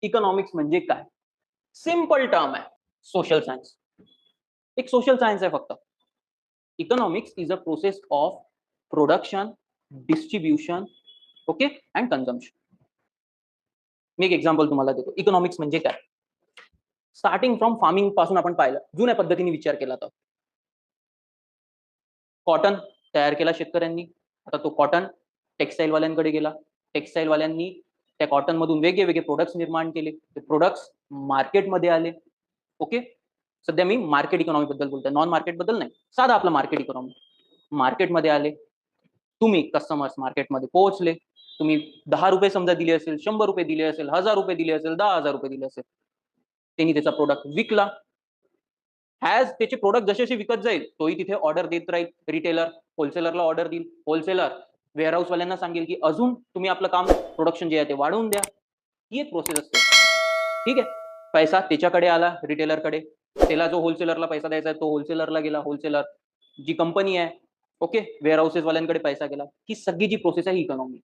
Economics म्हणजे काय? Simple term आहे, सोशल सायन्स. एक सोशल सायन्स आहे फक्त. Economics is a process of production, distribution, okay, and consumption. मी एक एक्झाम्पल तुम्हाला देतो. इकॉनॉमिक्स म्हणजे काय? स्टार्टिंग फ्रॉम फार्मिंग पासून आपण पाहिलं, जुन्या पद्धतीने विचार केला तर कॉटन तयार केला शेतकऱ्यांनी. आता तो कॉटन टेक्सटाईल वाल्यांकडे गेला. टेक्सटाईल वाल्यांनी त्या कॉटन मधून वेगवेगळे प्रोडक्ट्स निर्माण केले. ते प्रोडक्ट्स मार्केटमध्ये आले. ओके, सध्या मी मार्केट इकॉनॉमी बद्दल बोलतोय, नॉन मार्केट बद्दल नाही. साधा आपला मार्केट इकॉनॉमी. मार्केटमध्ये आले. तुम्ही कस्टमर्स मार्केटमध्ये पोहोचले. तुम्ही ₹10 समजा दिले असेल, ₹100 दिले असेल, ₹1000 दिले असेल, ₹10,000 दिले असेल. त्यांनी त्याचा प्रोडक्ट विकला. ॲज त्याचे प्रोडक्ट जसे विकत जाईल, तोही तिथे ऑर्डर देत राहील. रिटेलर होलसेलरला ऑर्डर देईल. होलसेलर वेअरहाऊस वाल्यांना सांगेल, की अजून तुम्ही आपलं काम प्रोडक्शन जे आहे ते वाढवून द्या. ही एक प्रोसेस असते. ठीक आहे. पैसा त्याच्याकडे आला रिटेलरकडे. त्याला जो होलसेलरला पैसा द्यायचा आहे, तो होलसेलरला गेला. होलसेलर जी कंपनी आहे, ओके, वेअरहाऊसेस वाल्यांकडे पैसा गेला. ही सगळी जी प्रोसेस आहे ही इकॉनॉमी.